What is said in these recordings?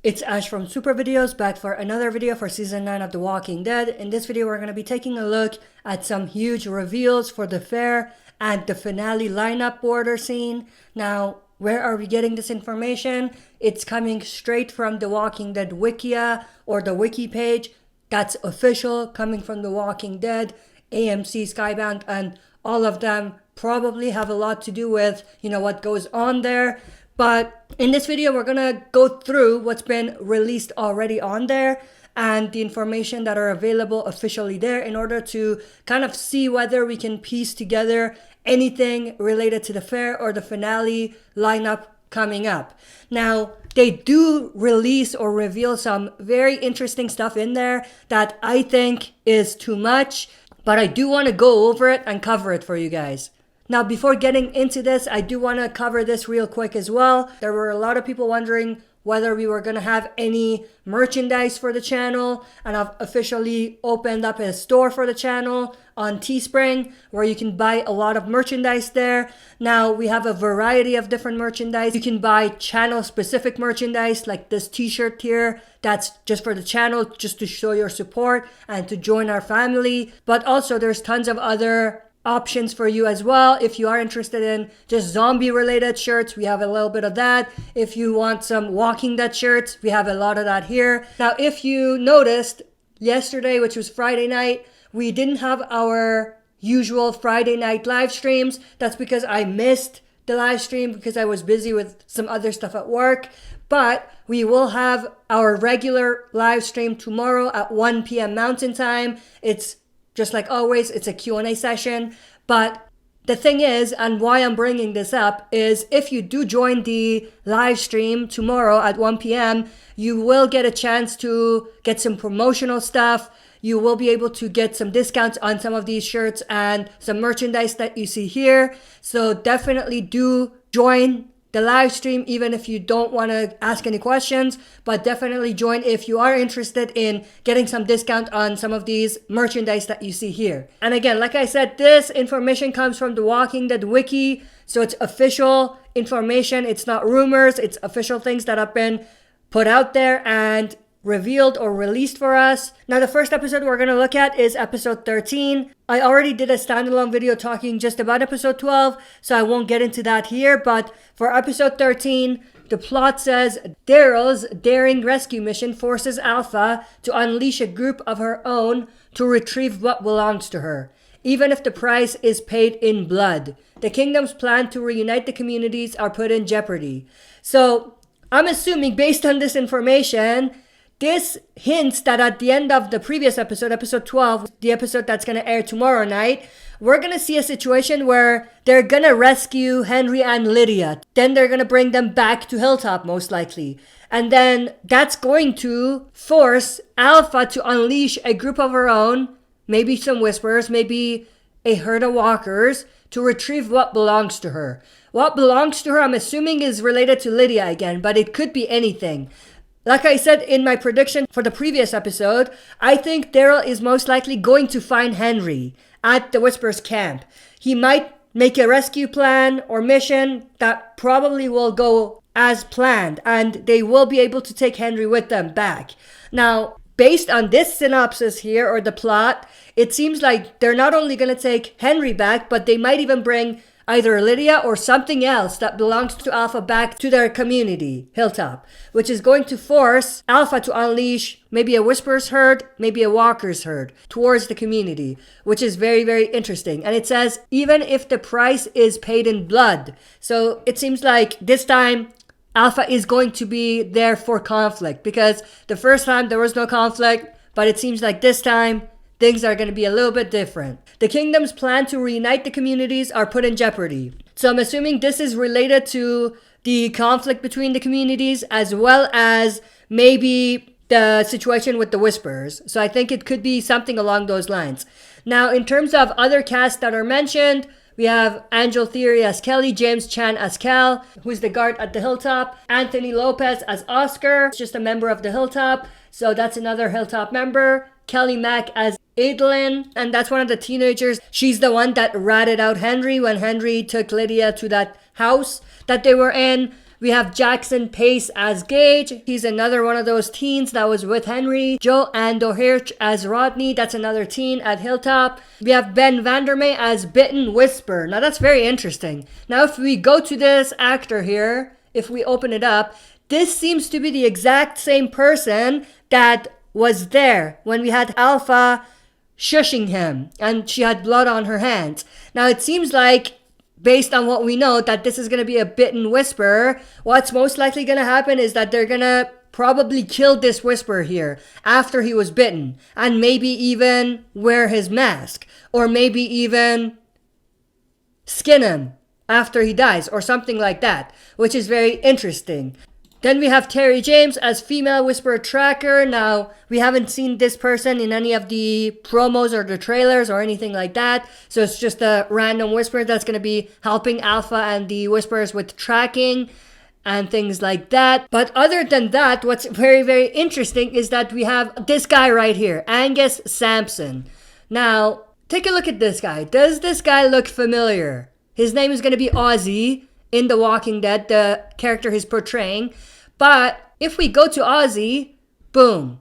It's Ash from Super Videos, back for another video for Season 9 of The Walking Dead. In this video, we're going to be taking a look at some huge reveals for the fair and the finale lineup border scene. Now, where are we getting this information? It's coming straight from The Walking Dead Wikia or the wiki page. That's official, coming from The Walking Dead, AMC, Skybound, and all of them probably have a lot to do with, what goes on there. But in this video, we're going to go through what's been released already on there and the information that are available officially there in order to kind of see whether we can piece together anything related to the fair or the finale lineup coming up. Now, they do release or reveal some very interesting stuff in there that I think is too much, but I do want to go over it and cover it for you guys. Now, before getting into this, I do want to cover this real quick as well. There were a lot of people wondering whether we were going to have any merchandise for the channel, and I've officially opened up a store for the channel on Teespring where you can buy a lot of merchandise there. Now, we have a variety of different merchandise. You can buy channel specific merchandise like this t-shirt here. That's just for the channel, just to show your support and to join our family. But also there's tons of other options for you as well. If you are interested in just zombie related shirts, we have a little bit of that. If you want some Walking Dead shirts, we have a lot of that here. Now, if you noticed yesterday, which was Friday night, we didn't have our usual Friday night live streams. That's because I missed the live stream because I was busy with some other stuff at work. But we will have our regular live stream tomorrow at 1 p.m. Mountain Time. It's just like always, it's a Q&A session. But the thing is, and why I'm bringing this up, is if you do join the live stream tomorrow at 1 p.m., you will get a chance to get some promotional stuff. You will be able to get some discounts on some of these shirts and some merchandise that you see here. So definitely do join the live stream, even if you don't want to ask any questions, but definitely join if you are interested in getting some discount on some of these merchandise that you see here. And again, like I said, this information comes from the Walking Dead Wiki, so it's official information. It's not rumors, it's official things that have been put out there and revealed or released for us. Now, the first episode we're going to look at is episode 13. I already did a standalone video talking just about episode 12, so I won't get into that here. But for episode 13, the plot says Daryl's daring rescue mission forces Alpha to unleash a group of her own to retrieve what belongs to her, even if the price is paid in blood. The kingdom's plan to reunite the communities are put in jeopardy. So I'm assuming, based on this information, this hints that at the end of the previous episode, episode 12, the episode that's going to air tomorrow night, we're going to see a situation where they're going to rescue Henry and Lydia. Then they're going to bring them back to Hilltop, most likely. And then that's going to force Alpha to unleash a group of her own, maybe some Whisperers, maybe a herd of walkers, to retrieve what belongs to her. What belongs to her, I'm assuming, is related to Lydia again, but it could be anything. Like I said in my prediction for the previous episode, I think Daryl is most likely going to find Henry at the Whisperers camp. He might make a rescue plan or mission that probably will go as planned, and they will be able to take Henry with them back. Now, based on this synopsis here, or the plot, it seems like they're not only going to take Henry back, but they might even bring either Lydia or something else that belongs to Alpha back to their community, Hilltop, which is going to force Alpha to unleash maybe a Whisperer's herd, maybe a Walker's herd towards the community, which is very, very interesting. And it says, even if the price is paid in blood. So it seems like this time Alpha is going to be there for conflict, because the first time there was no conflict, but it seems like this time things are going to be a little bit different. The kingdom's plan to reunite the communities are put in jeopardy. So I'm assuming this is related to the conflict between the communities, as well as maybe the situation with the Whisperers. So I think it could be something along those lines. Now, in terms of other casts that are mentioned, we have Angel Theory as Kelly, James Chan as Cal, who's the guard at the Hilltop, Anthony Lopez as Oscar, just a member of the Hilltop, so that's another Hilltop member, Kelly Mack as Adlin, and that's one of the teenagers. She's the one that ratted out Henry when Henry took Lydia to that house that they were in. We have Jackson Pace as Gage. He's another one of those teens that was with Henry. Joe Hirsch as Rodney. That's another teen at Hilltop. We have Ben Vandermeer as Bitten Whisper. Now that's very interesting. Now if we go to this actor here, if we open it up, this seems to be the exact same person that was there when we had Alpha shushing him and she had blood on her hands. Now it seems like, based on what we know, that this is going to be a Bitten Whisperer. What's most likely going to happen is that they're going to probably kill this Whisperer here after he was bitten, and maybe even wear his mask, or maybe even skin him after he dies, or something like that, which is very interesting. Then we have Terry James as Female Whisperer Tracker. Now, we haven't seen this person in any of the promos or the trailers or anything like that. So it's just a random Whisperer that's going to be helping Alpha and the Whisperers with tracking and things like that. But other than that, what's very, very interesting is that we have this guy right here, Angus Sampson. Now, take a look at this guy. Does this guy look familiar? His name is going to be Ozzy in The Walking Dead, the character he's portraying. But if we go to Ozzy, boom.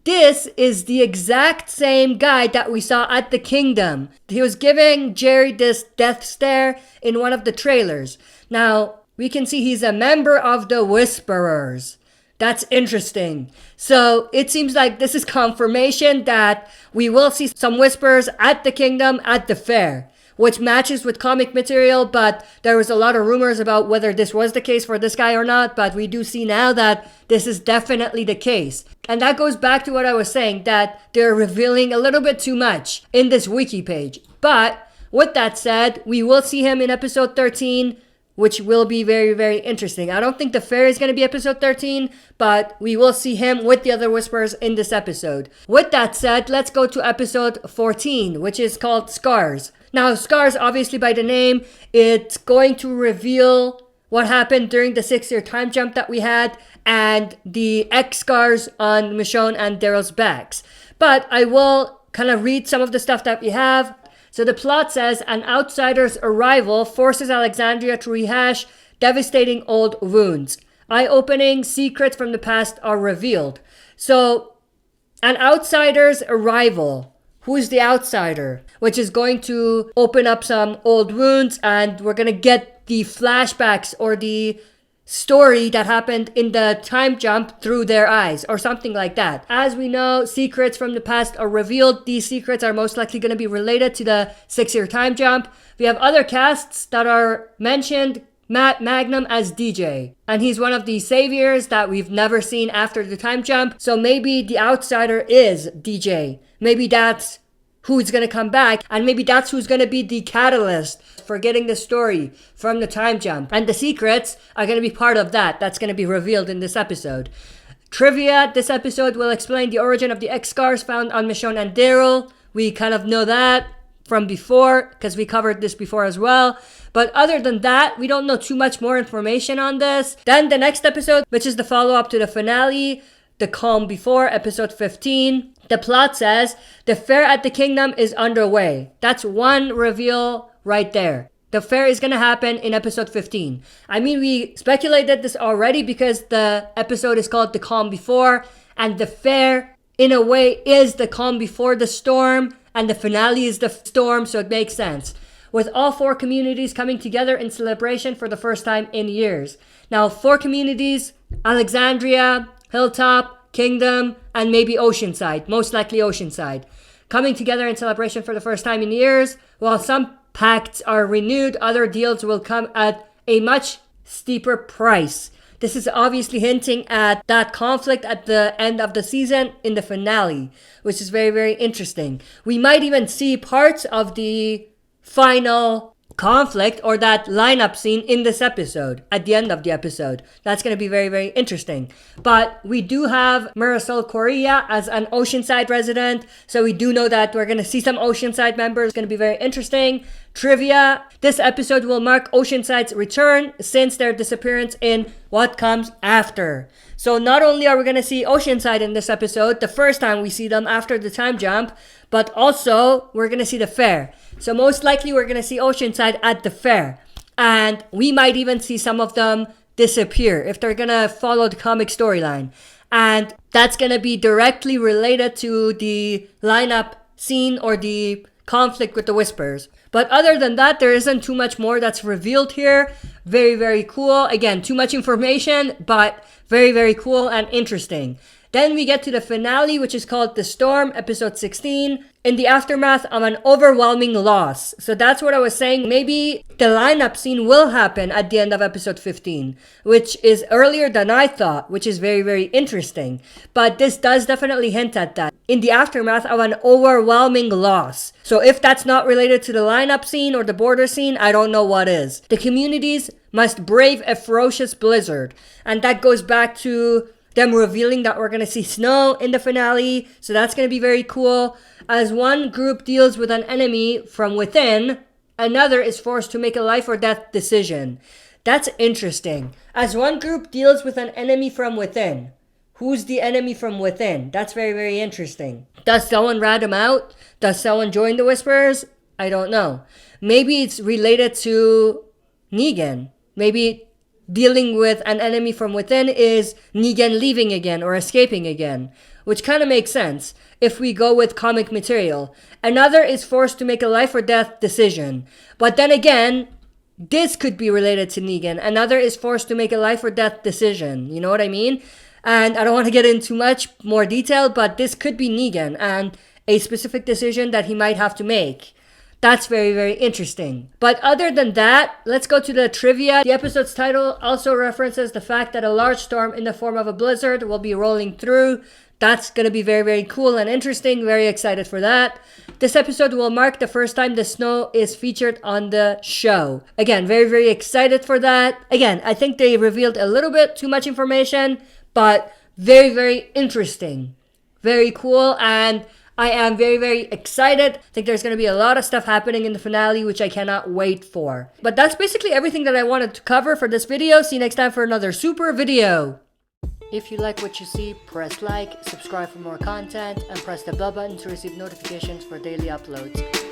This is the exact same guy that we saw at the Kingdom. He was giving Jerry this death stare in one of the trailers. Now, we can see he's a member of the Whisperers. That's interesting. So it seems like this is confirmation that we will see some Whisperers at the Kingdom at the fair, which matches with comic material, but there was a lot of rumors about whether this was the case for this guy or not, but we do see now that this is definitely the case. And that goes back to what I was saying, that they're revealing a little bit too much in this wiki page. But with that said, we will see him in episode 13, which will be very, very interesting. I don't think the fair is going to be episode 13, but we will see him with the other Whisperers in this episode. With that said, let's go to episode 14, which is called Scars. Now, Scars, obviously by the name, it's going to reveal what happened during the 6-year time jump that we had and the X scars on Michonne and Daryl's backs. But I will kind of read some of the stuff that we have. So the plot says, an outsider's arrival forces Alexandria to rehash devastating old wounds. Eye-opening secrets from the past are revealed. So, an outsider's arrival. Who's the outsider? Which is going to open up some old wounds, and we're going to get the flashbacks or the story that happened in the time jump through their eyes or something like that. As we know, secrets from the past are revealed. These secrets are most likely going to be related to the 6-year time jump. We have other casts that are mentioned. Matt Magnum as DJ, and he's one of the saviors that we've never seen after the time jump. So maybe the outsider is DJ. Maybe that's who's going to come back, and maybe that's who's going to be the catalyst for getting the story from the time jump. And the secrets are going to be part of that. That's going to be revealed in this episode. Trivia, this episode will explain the origin of the X scars found on Michonne and Daryl. We kind of know that from before because we covered this before as well. But other than that, we don't know too much more information on this. Then the next episode, which is the follow-up to the finale, The Calm Before, episode 15. The plot says, the fair at the Kingdom is underway. That's one reveal right there. The fair is going to happen in episode 15. I mean, we speculated this already because the episode is called The Calm Before, and the fair, in a way, is the calm before the storm, and the finale is the storm, so it makes sense. With all 4 communities coming together in celebration for the first time in years. Now, 4 communities, Alexandria, Hilltop, Kingdom, and maybe Oceanside, most likely Oceanside, coming together in celebration for the first time in years. While some pacts are renewed, other deals will come at a much steeper price. This is obviously hinting at that conflict at the end of the season in the finale, which is very, very interesting. We might even see parts of the final conflict or that lineup scene in this episode at the end of the episode. That's going to be very, very interesting. But we do have Marisol Correa as an Oceanside resident, so we do know that we're going to see some Oceanside members. It's going to be very interesting. Trivia, this episode will mark Oceanside's return since their disappearance in What Comes After. So not only are we going to see Oceanside in this episode, the first time we see them after the time jump, but also we're going to see the fair. So most likely we're going to see Oceanside at the fair. And we might even see some of them disappear, if they're gonna follow the comic storyline. And that's gonna be directly related to the lineup scene or the conflict with the Whispers. But other than that, there isn't too much more that's revealed here. Very, very cool. Again, too much information, but very, very cool and interesting. Then we get to the finale, which is called The Storm, episode 16. In the aftermath of an overwhelming loss. So that's what I was saying. Maybe the lineup scene will happen at the end of episode 15, which is earlier than I thought, which is very, very interesting. But this does definitely hint at that. In the aftermath of an overwhelming loss. So if that's not related to the lineup scene or the border scene, I don't know what is. The communities must brave a ferocious blizzard. And that goes back to them revealing that we're going to see snow in the finale. So that's going to be very cool. As one group deals with an enemy from within, another is forced to make a life or death decision. That's interesting. As one group deals with an enemy from within. Who's the enemy from within? That's very, very interesting. Does someone rat him out? Does someone join the Whisperers? I don't know. Maybe it's related to Negan. Maybe dealing with an enemy from within is Negan leaving again or escaping again, which kind of makes sense if we go with comic material. Another is forced to make a life or death decision. But then again, this could be related to Negan. Another is forced to make a life or death decision. You know what I mean? And I don't want to get into much more detail, but this could be Negan and a specific decision that he might have to make. That's very, very interesting. But other than that, let's go to the trivia. The episode's title also references the fact that a large storm in the form of a blizzard will be rolling through. That's going to be very, very cool and interesting. Very excited for that. This episode will mark the first time the snow is featured on the show. Again, very, very excited for that. Again, I think they revealed a little bit too much information, but very, very interesting. Very cool, and I am very, very excited. I think there's going to be a lot of stuff happening in the finale, which I cannot wait for. But that's basically everything that I wanted to cover for this video. See you next time for another super video. If you like what you see, press like, subscribe for more content, and press the bell button to receive notifications for daily uploads.